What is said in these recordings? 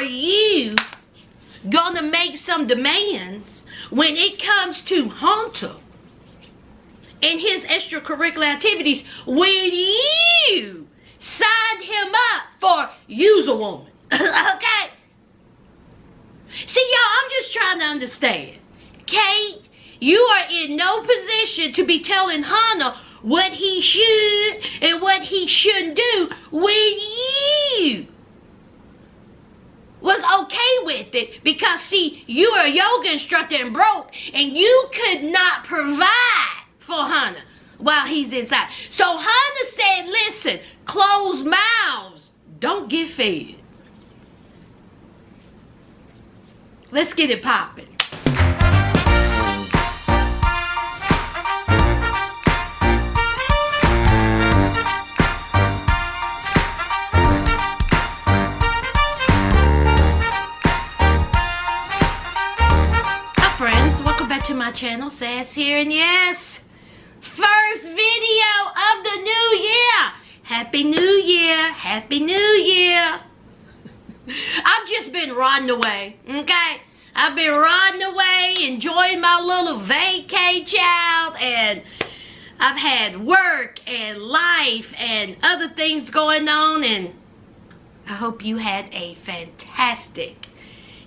are you gonna make some demands when it comes to Hunter and his extracurricular activities when you signed him up for use a woman? Okay? See, y'all, I'm just trying to understand. Kate, you are in no position to be telling Hunter what he should and what he shouldn't do when you was okay with it, because see, you are a yoga instructor and broke, and you could not provide for Hunter while he's inside. So Hunter said, listen, closed mouths don't get fed. Let's get it popping. To my channel, Sass here, and yes, first video of the new year. Happy New Year, Happy New Year. I've just been riding away, okay? I've been riding away, enjoying my little vacay, child, and I've had work and life and other things going on, and I hope you had a fantastic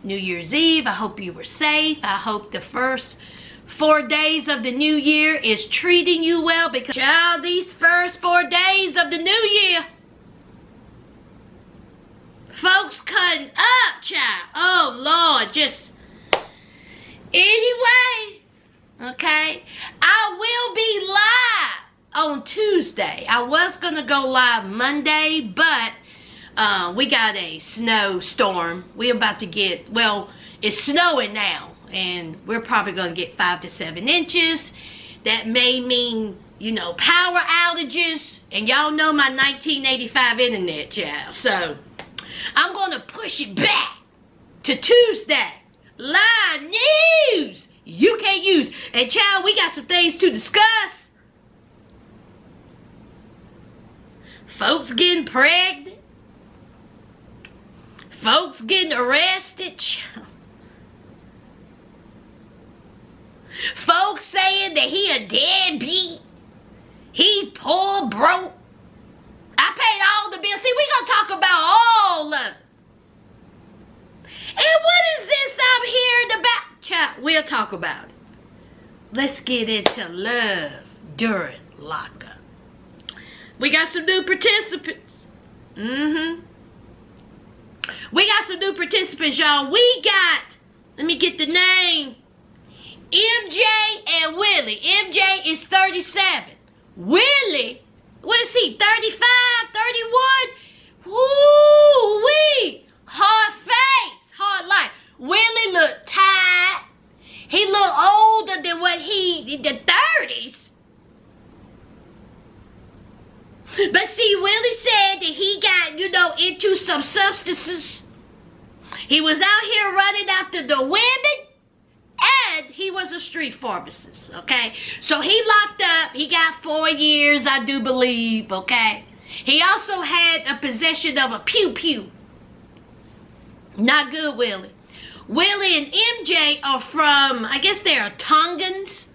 New Year's Eve. I hope you were safe. I hope the first 4 days of the new year is treating you well, because child, these first 4 days of the new year, folks cutting up, child. Oh Lord, just anyway, okay. I will be live on Tuesday. I was gonna go live Monday, but we got a snowstorm. We're about to get, well, it's snowing now, and we're probably going to get 5 to 7 inches. That may mean, you know, power outages. And y'all know my 1985 internet, child. So, I'm going to push it back to Tuesday. Live news you can't use. And child, we got some things to discuss. Folks getting pregnant. Folks getting arrested. Folks saying that he a deadbeat. He poor, broke. I paid all the bills. See, we gonna talk about all of it. And what is this I'm hearing about? Child, we'll talk about it. Let's get into love during lockup. We got some new participants. We got some new participants, y'all. We got, let me get the name, MJ and Willie. MJ is 37. Willie, what is he, 35, 31? Woo-wee. Hard face, hard life. Willie looked tired. He looked older than what he, the 30s. But see, Willie said that he got, you know, into some substances. He was out here running after the women, and he was a street pharmacist, okay? So he locked up. He got 4 years, I do believe, okay? He also had a possession of a pew-pew. Not good, Willie. Willie and MJ are from, I guess they are Tongans.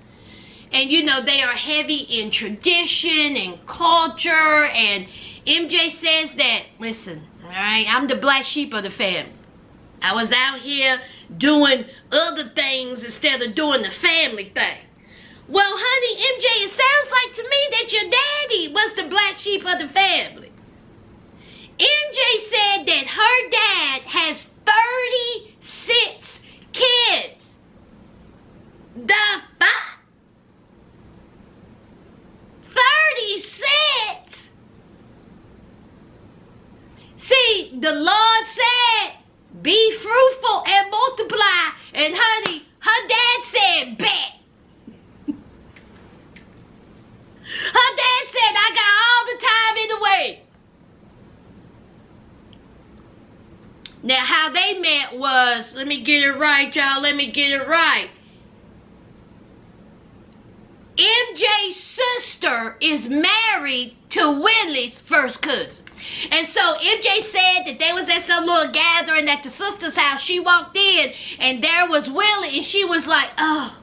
And, you know, they are heavy in tradition and culture. And MJ says that, listen, all right, I'm the black sheep of the family. I was out here doing other things instead of doing the family thing. Well, honey, MJ, it sounds like to me that your daddy was the black sheep of the family. MJ said that her dad has 36 kids. The fuck? 36? See, the Lord said, be fruitful and multiply. And honey, her dad said, bet. Her dad said, I got all the time in the way. Now, how they met was, let me get it right, y'all. Let me get it right. MJ's sister is married to Willie's first cousin. And so MJ said that they was at some little gathering at the sister's house. She walked in and there was Willie, and she was like, oh,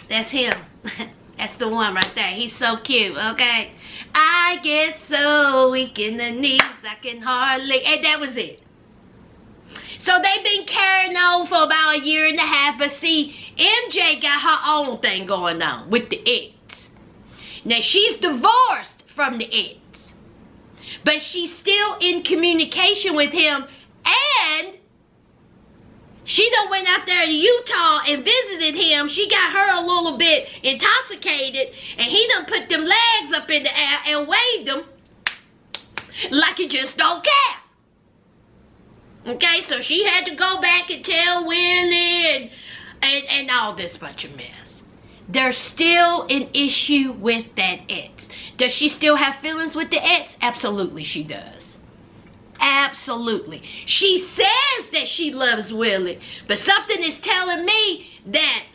that's him. That's the one right there. He's so cute, okay? I get so weak in the knees, I can hardly, and that was it. So they've been carrying on for about a year and a half, but see, MJ got her own thing going on with the ex. Now, she's divorced from the ex, but she's still in communication with him, and she done went out there to Utah and visited him. She got her a little bit intoxicated, and he done put them legs up in the air and waved them like he just don't care. Okay, so she had to go back and tell Willie and all this bunch of mess. There's still an issue with that ex. Does she still have feelings with the ex? Absolutely she does. Absolutely. She says that she loves Willie, but something is telling me that,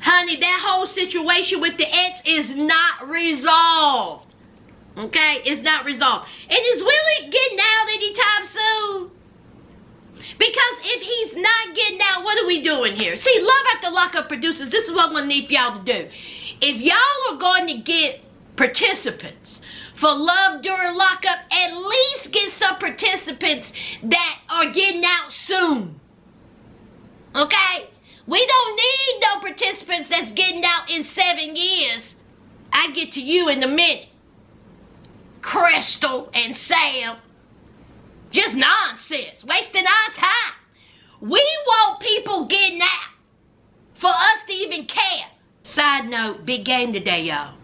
honey, that whole situation with the ex is not resolved. Okay, it's not resolved. And is Willie getting out anytime soon? Because if he's not getting out, what are we doing here? See, Love at the Lockup producers, this is what I'm going to need for y'all to do. If y'all are going to get participants for Love during lockup, at least get some participants that are getting out soon. Okay? We don't need no participants that's getting out in 7 years. I get to you in a minute. Krystal and Sam. Just nonsense. Wasting our time. We want people getting out for us to even care. Side note, big game today, y'all.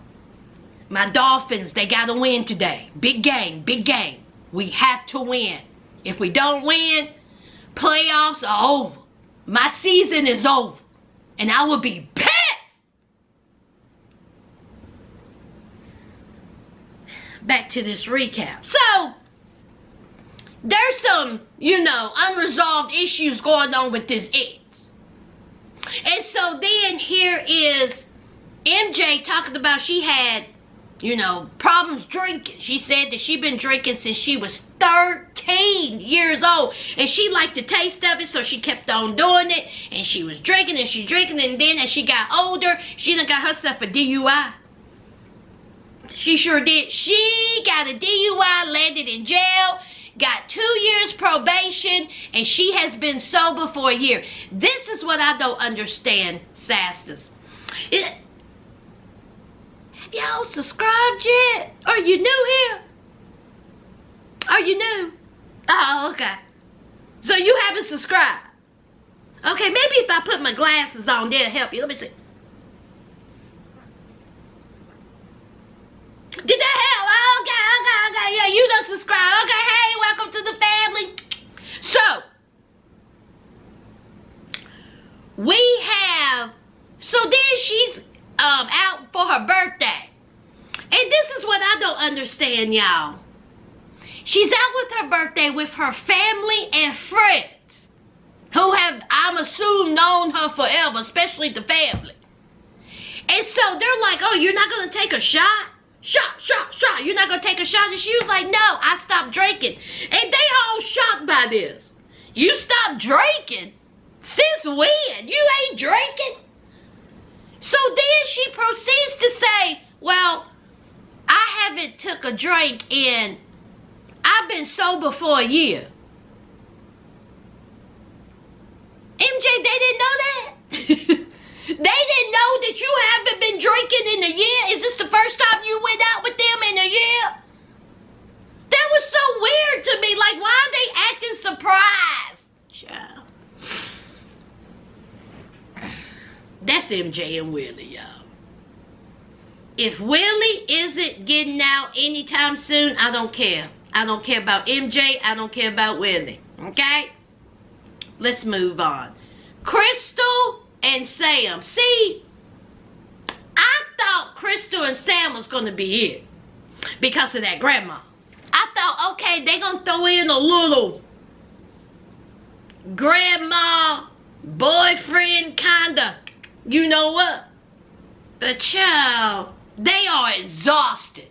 My Dolphins, they got to win today. Big game, big game. We have to win. If we don't win, playoffs are over. My season is over. And I will be pissed. Back to this recap. So, there's some, unresolved issues going on with this ex. And so then here is MJ talking about she had, problems drinking. She said that she'd been drinking since she was 13 years old. And she liked the taste of it, so she kept on doing it. And she was drinking and she drinking. And then as she got older, she done got herself a DUI. She sure did. She got a DUI, landed in jail, got 2 years probation, and she has been sober for a year. This is what I don't understand, Sasters. Have y'all subscribed yet? Are you new here? Are you new? Oh, okay. So you haven't subscribed. Okay, maybe if I put my glasses on, that'll help you. Let me see. Did that help? Okay. Yeah, you done subscribe. Okay, hey, welcome to the family. So, then she's out for her birthday. And this is what I don't understand, y'all. She's out with her birthday with her family and friends who have, I'm assuming, known her forever, especially the family. And so they're like, oh, you're not going to take a shot? Shot. You're not going to take a shot? And she was like, no, I stopped drinking. And they all shocked by this. You stopped drinking? Since when? You ain't drinking? So then she proceeds to say, well, I haven't took a drink in, I've been sober for a year. MJ, they didn't know that? They didn't know that you haven't been drinking in a year? Is this the first time you went out with them in a year? That was so weird to me. Like, why are they acting surprised? Child. That's MJ and Willie, y'all. If Willie isn't getting out anytime soon, I don't care. I don't care about MJ. I don't care about Willie. Okay? Let's move on. Krystal and Sam. See, I thought Krystal and Sam was going to be it because of that grandma. I thought, okay, they're going to throw in a little grandma, boyfriend kind of, you know what? But child, they are exhausted.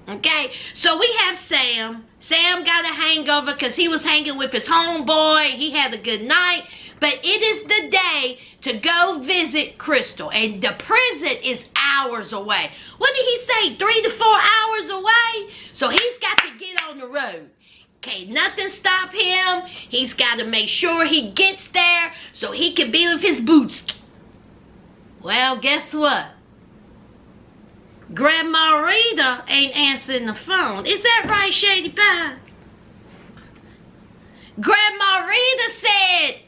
Okay, so we have Sam. Sam got a hangover because he was hanging with his homeboy. He had a good night. But it is the day to go visit Krystal. And the prison is hours away. What did he say? 3 to 4 hours away? So he's got to get on the road. Can't nothing stop him. He's got to make sure he gets there so he can be with his boots. Well, guess what? Grandma Rita ain't answering the phone. Is that right, Shady Pies? Grandma Rita said,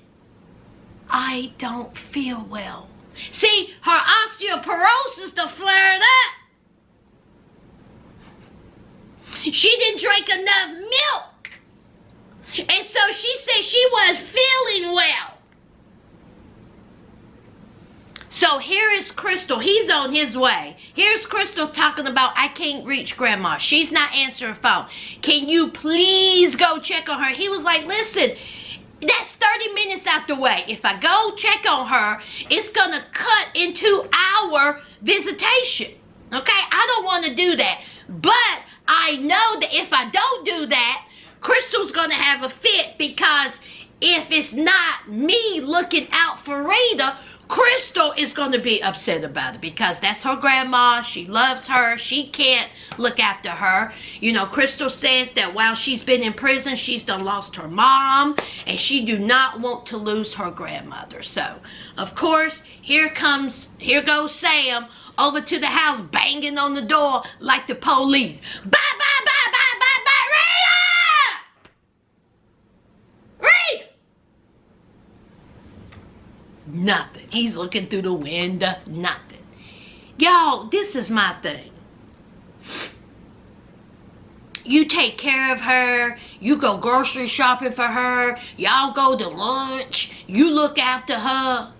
I don't feel well. See, her osteoporosis done flared up. She didn't drink enough milk. And so she said she was feeling well. So here is Krystal. He's on his way. Here's Krystal talking about, I can't reach Grandma. She's not answering phone. Can you please go check on her? He was like, listen, that's 30 minutes out the way. If I go check on her, it's going to cut into our visitation. Okay? I don't want to do that. But I know that if I don't do that, Krystal's going to have a fit, because if it's not me looking out for Rita, Krystal is going to be upset about it, because that's her grandma. She loves her. She can't look after her. You know, Krystal says that while she's been in prison, she's done lost her mom, and she do not want to lose her grandmother. So, of course, here goes Sam over to the house, banging on the door like the police. Bye, bye, bye, bye, bye, bye, Rita! Rita! Nothing. He's looking through the window. Nothing. Y'all, this is my thing. You take care of her. You go grocery shopping for her. Y'all go to lunch. You look after her.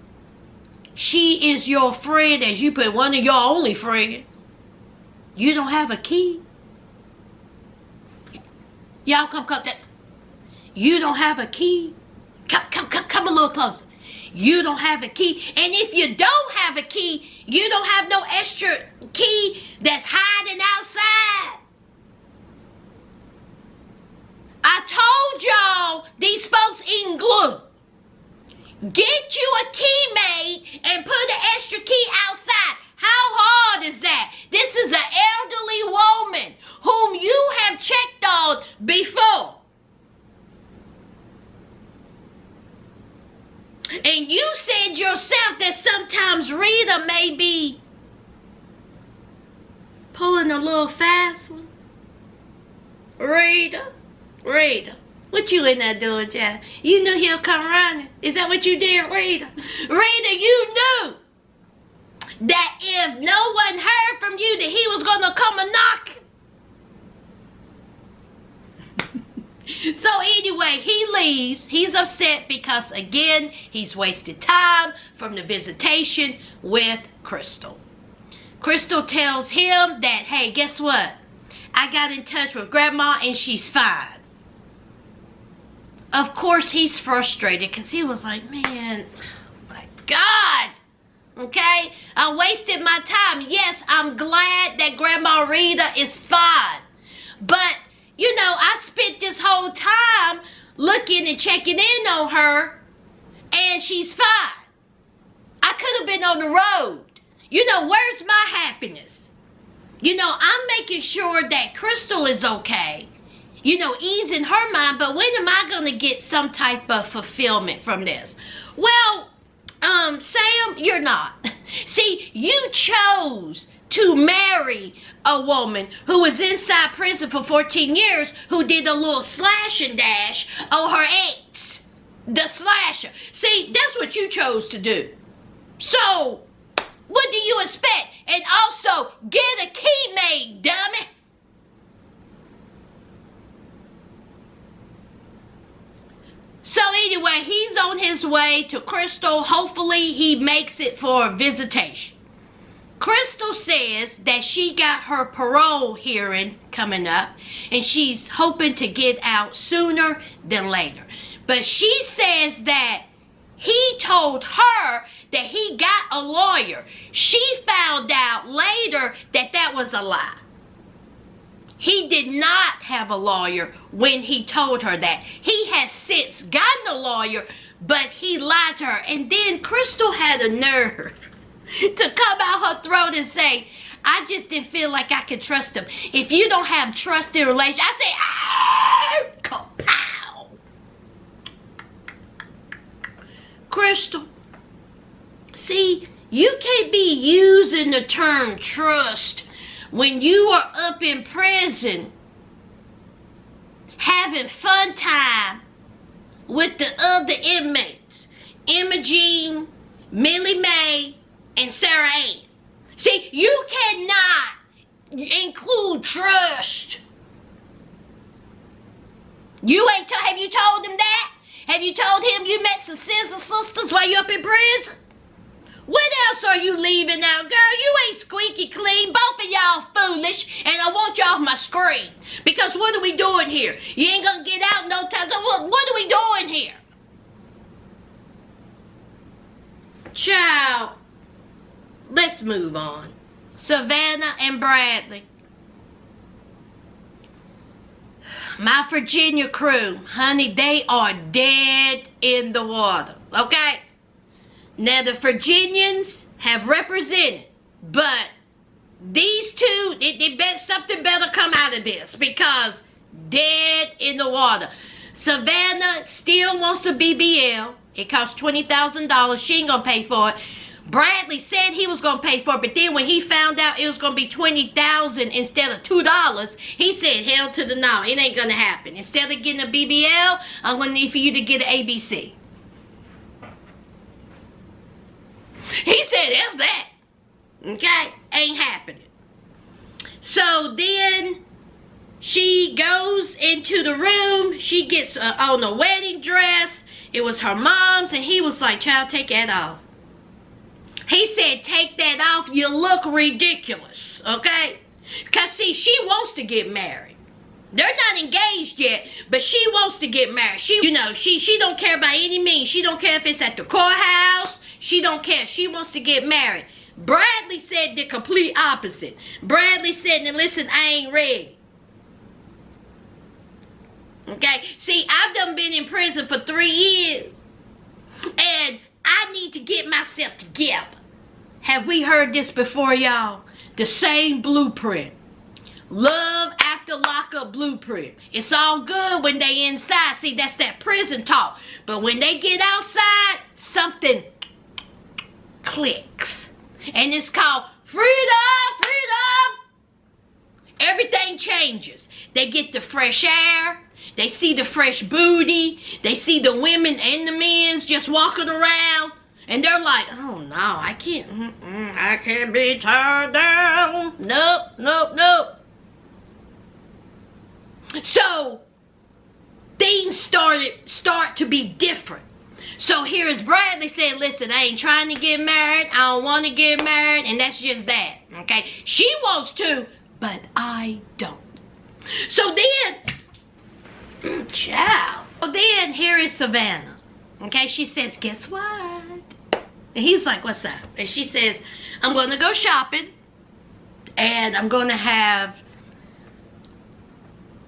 She is your friend, as you put, one of your only friends. You don't have a key. Y'all come. You don't have a key. Come a little closer. You don't have a key. And if you don't have a key, you don't have no extra key that's hiding outside. I told y'all these folks eating glue. Get you a key made and put an extra key outside. How hard is that? This is an elderly woman whom you have checked on before. And you said yourself that sometimes Rita may be pulling a little fast one. Rita, what you in there doing, child? You knew he'll come running. Is that what you did, Rita? Rita, you knew that if no one heard from you, that he was going to come and knock. So anyway, he leaves. He's upset because, again, he's wasted time from the visitation with Krystal. Krystal tells him that, hey, guess what? I got in touch with Grandma and she's fine. Of course, he's frustrated because he was like, man, my God. Okay? I wasted my time. Yes, I'm glad that Grandma Rita is fine. But you know, I spent this whole time looking and checking in on her, and she's fine. I could have been on the road. You know, where's my happiness? You know, I'm making sure that Krystal is okay. You know, easing her mind, but when am I going to get some type of fulfillment from this? Well, Sam, you're not. See, you chose to marry a woman who was inside prison for 14 years who did a little slash and dash on her ex, the slasher. See, that's what you chose to do. So, what do you expect? And also, get a key made, dummy. So anyway, he's on his way to Krystal. Hopefully, he makes it for a visitation. Krystal says that she got her parole hearing coming up, and she's hoping to get out sooner than later. But she says that he told her that he got a lawyer. She found out later that that was a lie. He did not have a lawyer when he told her that. He has since gotten a lawyer, but he lied to her. And then Krystal had a nerve to come out her throat and say, I just didn't feel like I could trust him. If you don't have trust in relation, I say, kapow. Krystal, see, you can't be using the term trust when you are up in prison having fun time with the other inmates, Imogene, Millie Mae, and Sarah Ann. See, you cannot include trust. Have you told him that? Have you told him you met some scissor sisters while you're up in prison? What else are you leaving out, girl? You ain't squeaky clean. Both of y'all foolish, and I want you off my screen. Because what are we doing here? You ain't gonna get out no time. So what are we doing here? Child, let's move on. Savannah and Bradley. My Virginia crew, honey, they are dead in the water, okay? Now, the Virginians have represented, but these two, something better come out of this because dead in the water. Savannah still wants a BBL. It costs $20,000. She ain't gonna pay for it. Bradley said he was gonna pay for it, but then when he found out it was gonna be $20,000 instead of $2, he said, hell to the no, it ain't gonna happen. Instead of getting a BBL, I'm gonna need for you to get an ABC. He said, F that. Okay? Ain't happening. So then she goes into the room. She gets on a wedding dress. It was her mom's, and he was like, child, take that off. He said, take that off. You look ridiculous. Okay? Because, see, she wants to get married. They're not engaged yet, but she wants to get married. She don't care by any means. She don't care if it's at the courthouse. She don't care. She wants to get married. Bradley said the complete opposite. Bradley said, now listen, I ain't ready. Okay? See, I've done been in prison for 3 years. And I need to get myself together. Have we heard this before, y'all? The same blueprint. Love after lockup blueprint. It's all good when they inside. See, that's that prison talk. But when they get outside, something clicks. And it's called freedom, freedom. Everything changes. They get the fresh air. They see the fresh booty. They see the women and the men just walking around. And they're like, oh no, I can't. I can't be turned down. Nope, nope, nope. So things start to be different. So here is Bradley saying, listen, I ain't trying to get married. I don't want to get married. And that's just that. Okay. She wants to, but I don't. So then, child. So then here is Savannah. Okay. She says, guess what? And he's like, what's up? And she says, I'm going to go shopping. And I'm going to have...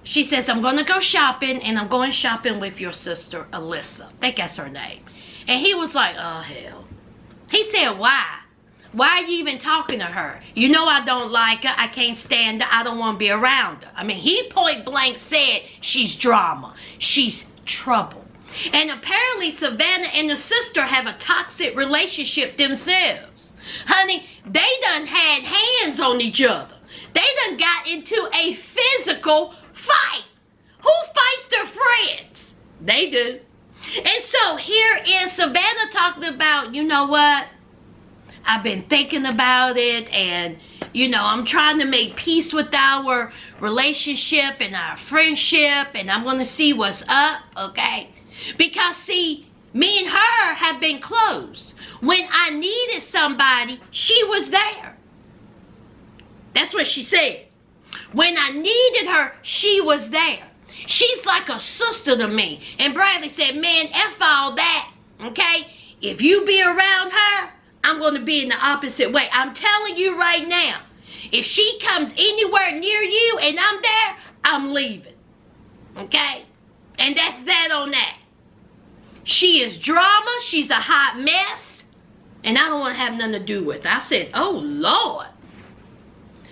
She says, I'm going to go shopping, and I'm going shopping with your sister, Alyssa. I think that's her name. And he was like, oh, hell. He said, why? Why are you even talking to her? You know I don't like her. I can't stand her. I don't want to be around her. I mean, he point blank said she's drama. She's trouble. And apparently Savannah and the sister have a toxic relationship themselves. Honey, they done had hands on each other. They done got into a physical fight. Who fights their friends? They do. And so here is Savannah talking about, you know what? I've been thinking about it, and, you know, I'm trying to make peace with our relationship and our friendship, and I'm going to see what's up, okay? Because, see, me and her have been close. When I needed somebody, she was there. That's what she said. When I needed her, she was there. She's like a sister to me. And Bradley said, man, F all that, okay? If you be around her, I'm going to be in the opposite way. I'm telling you right now, If she comes anywhere near you and I'm there, I'm leaving. Okay? And that's that on that. She is drama. She's a hot mess. And I don't want to have nothing to do with her. I said, oh, Lord.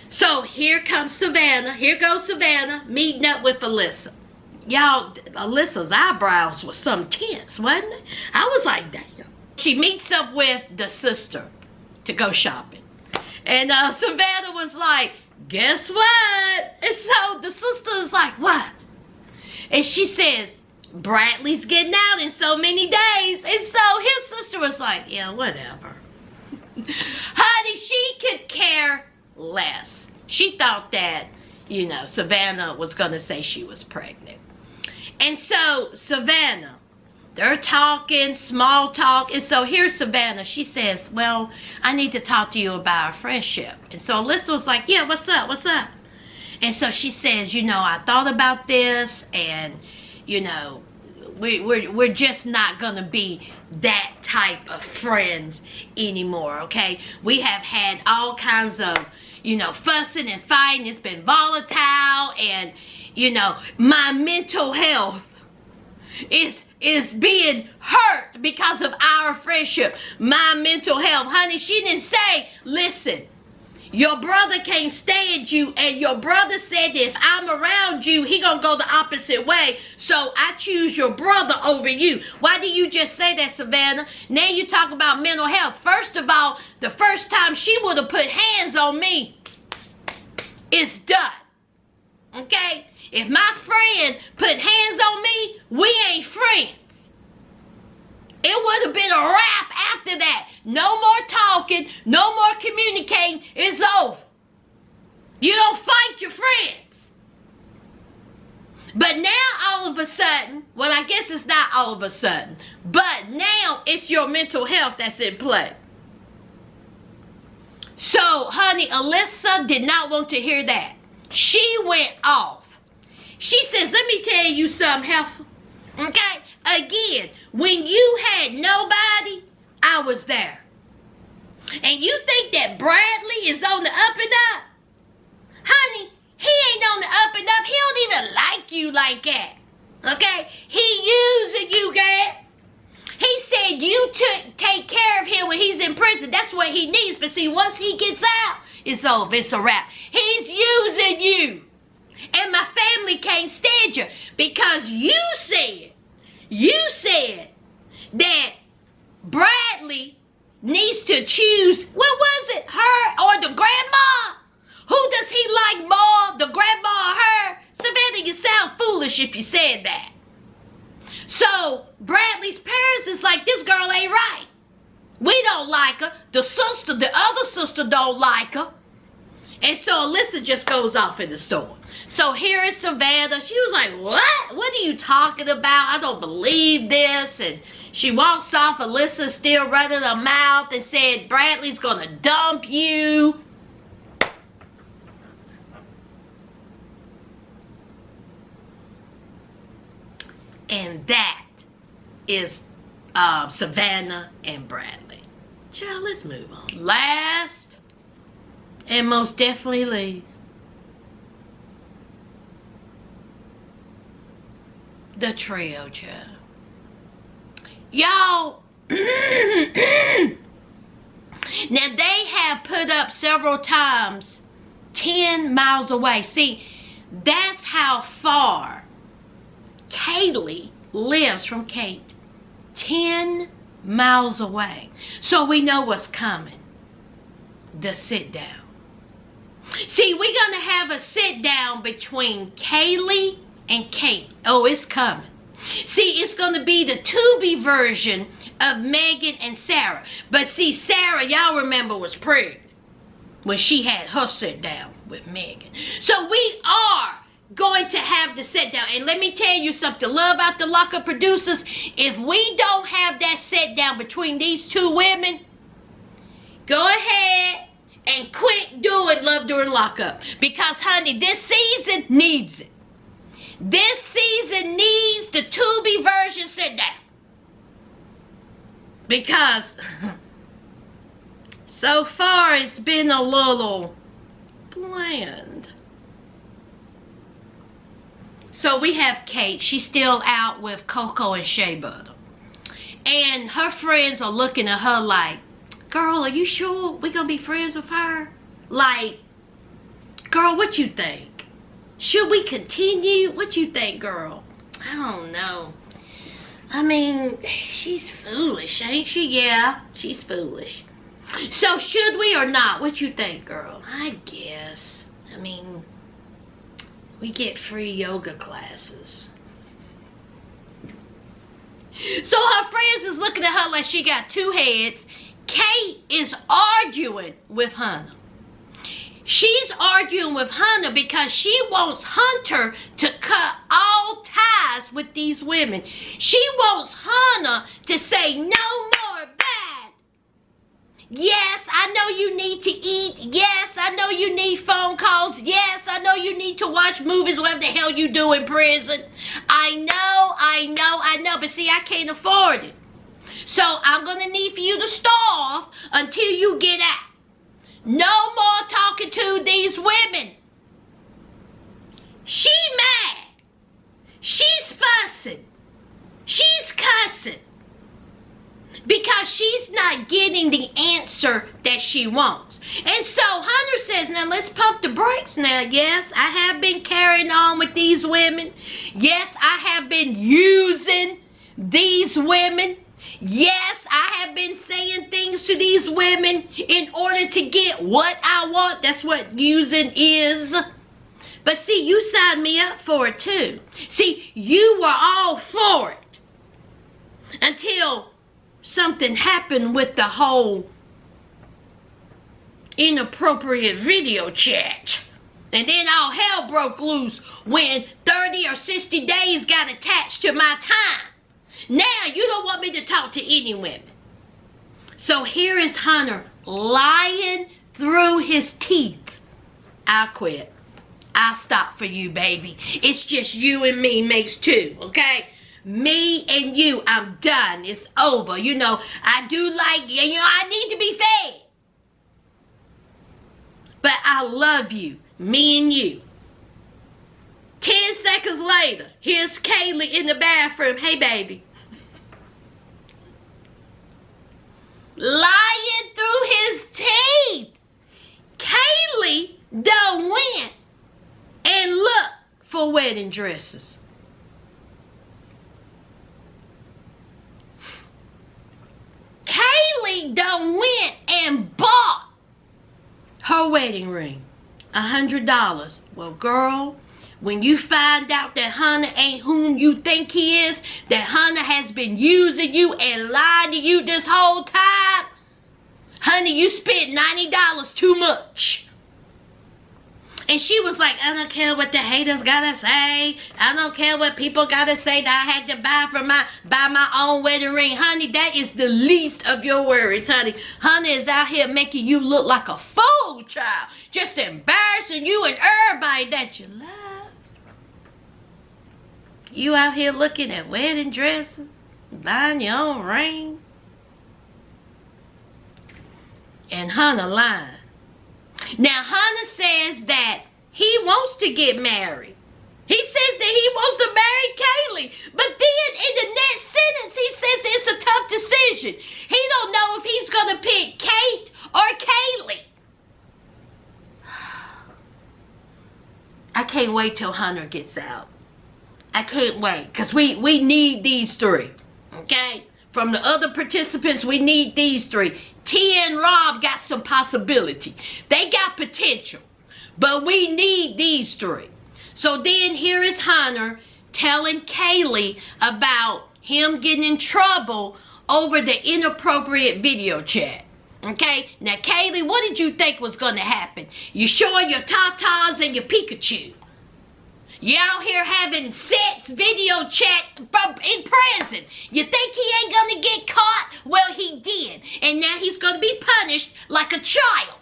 So here comes Savannah. Here goes Savannah meeting up with Alyssa. Y'all, Alyssa's eyebrows were some tense, wasn't it? I was like, damn. She meets up with the sister to go shopping. And Savannah was like, guess what? And so the sister is like, what? And she says, Bradley's getting out in so many days. And so his sister was like, yeah, whatever. Honey, she could care less. She thought that, you know, Savannah was going to say she was pregnant. And so Savannah, they're talking, small talk. And so here's Savannah. She says, well, I need to talk to you about our friendship. And so Alyssa was like, yeah, what's up? What's up? And so she says, you know, I thought about this and, you know, we're just not going to be that type of friends anymore, okay? We have had all kinds of, you know, fussing and fighting. It's been volatile and, you know, my mental health is being hurt because of our friendship. My mental health. Honey, she didn't say, listen, your brother can't stand you, and your brother said that if I'm around you, he gonna go the opposite way. So I choose your brother over you. Why do you just say that, Savannah? Now you talk about mental health. First of all, the first time she would have put hands on me, it's done. Okay? If my friend put hands on me, we ain't friends. It would have been a wrap after that. No more talking, no more communicating. It's over. You don't fight your friends. But now all of a sudden, well, I guess it's not all of a sudden, but now it's your mental health that's in play. So, honey, Alyssa did not want to hear that. She went off. She says, let me tell you something, heifer. Okay? Again, when you had nobody, I was there. And you think that Bradley is on the up and up? Honey, he ain't on the up and up. He don't even like you like that. Okay? He using you, girl. He said you take care of him when he's in prison. That's what he needs. But see, once he gets out, it's over. It's a wrap. He's using you. And my family can't stand you because you said that Bradley needs to choose, what was it, her or the grandma? Who does he like more, the grandma or her? Savannah, you sound foolish if you said that. So Bradley's parents is like, this girl ain't right. We don't like her. The other sister don't like her. And so Alyssa just goes off in the store. So here is Savannah. She was like, what? What are you talking about? I don't believe this. And she walks off. Alyssa still running her mouth and said, Bradley's going to dump you. And that is Savannah and Bradley. Child, let's move on. Last and most definitely least, the trio, child. Y'all, now they have put up several times 10 miles away. See, that's how far Kaliegh lives from Kate. 10 miles away. So we know what's coming. The sit down. See, we're going to have a sit down between Kaliegh and Kate. Oh, it's coming. See, it's going to be the to-be version of Megan and Sarah. But see, Sarah, y'all remember, was pregnant when she had her sit down with Megan. So we are going to have the sit down. And let me tell you something. Love about the Lockup producers. If we don't have that sit down between these two women, go ahead and quit doing Love During Lockup. Because, honey, this season needs it. This season needs the to-be version sit down. Because so far it's been a little bland. So we have Kate. She's still out with Coco and Shea Butter. And her friends are looking at her like, girl, are you sure we're going to be friends with her? Like, girl, what you think? Should we continue? What you think, girl? I don't know. I mean, she's foolish, ain't she? Yeah, she's foolish. So should we or not? What you think, girl? I guess. I mean, we get free yoga classes. So her friends is looking at her like she got two heads. Kate is arguing with Hunter. She's arguing with Hunter because she wants Hunter to cut all ties with these women. She wants Hunter to say no more bad. Yes, I know you need to eat. Yes, I know you need phone calls. Yes, I know you need to watch movies, whatever the hell you do in prison. I know. But see, I can't afford it. So I'm going to need for you to starve until you get out. No more talking to these women. She mad. She's fussing. She's cussing. Because she's not getting the answer that she wants. And so Hunter says, now let's pump the brakes now. Yes, I have been carrying on with these women. Yes, I have been using these women. Yes, I have been saying things to these women in order to get what I want. That's what using is. But see, you signed me up for it too. See, you were all for it. Until something happened with the whole inappropriate video chat. And then all hell broke loose when 30 or 60 days got attached to my time. Now you don't want me to talk to any women. So here is Hunter lying through his teeth. I'll quit. I'll stop for you, baby. It's just you and me makes two, okay? Me and you, I'm done. It's over. You know, I do like, I need to be fed. But I love you. Me and you. 10 seconds later, here's Kaliegh in the bathroom. Hey, baby. Lying through his teeth. Kaliegh done went and looked for wedding dresses. Kaliegh done went and bought her wedding ring. $100. Well, girl, when you find out that Hunter ain't whom you think he is, that Hunter has been using you and lying to you this whole time, honey, you spent $90 too much. And she was like, I don't care what the haters gotta say. I don't care what people gotta say that I had to buy my own wedding ring. Honey, that is the least of your worries, honey. Hunter is out here making you look like a fool, child. Just embarrassing you and everybody that you love. You out here looking at wedding dresses, buying your own ring. And Hunter lying. Now, Hunter says that he wants to get married. He says that he wants to marry Kaliegh. But then in the next sentence, he says it's a tough decision. He don't know if he's going to pick Kate or Kaliegh. I can't wait till Hunter gets out. I can't wait. Because we need these three. Okay? From the other participants, we need these three. Tia and Rob got some possibility. They got potential. But we need these three. So then here is Hunter telling Kaliegh about him getting in trouble over the inappropriate video chat. Okay? Now, Kaliegh, what did you think was going to happen? You showing your tatas and your Pikachu. You out here having sex video chat in prison. You think he ain't gonna get caught? Well, he did. And now he's gonna be punished like a child.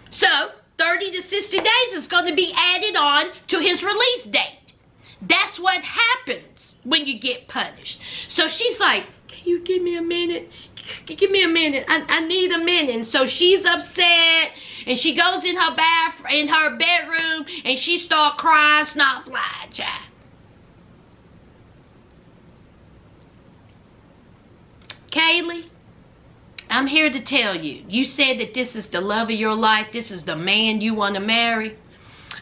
So, 30 to 60 days is gonna be added on to his release date. That's what happens when you get punished. So she's like, can you give me a minute? Give me a minute. I need a minute. And so she's upset. And she goes in her bedroom. And she start crying, snot flying, child. Kaliegh, I'm here to tell you. You said that this is the love of your life. This is the man you want to marry.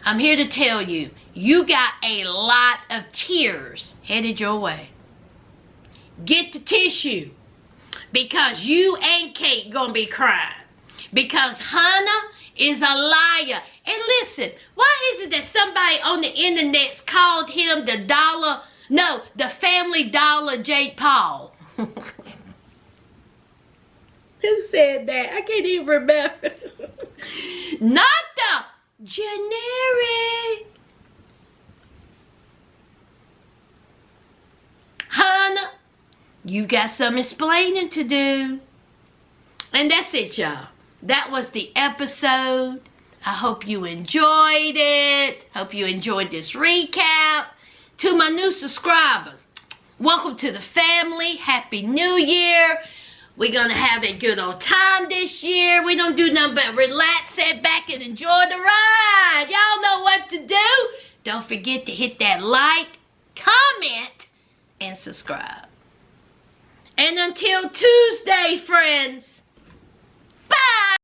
I'm here to tell you. You got a lot of tears headed your way. Get the tissue. Because you and Kate gonna be crying. Because Hunter is a liar. And listen, why is it that somebody on the internet's called him the family dollar Jake Paul? Who said that? I can't even remember. Not the generic. Hunter, you got some explaining to do. And that's it, y'all. That was the episode. I hope you enjoyed it. Hope you enjoyed this recap. To my new subscribers, welcome to the family. Happy New Year. We're going to have a good old time this year. We don't do nothing but relax, sit back, and enjoy the ride. Y'all know what to do. Don't forget to hit that like, comment, and subscribe. And until Tuesday, friends.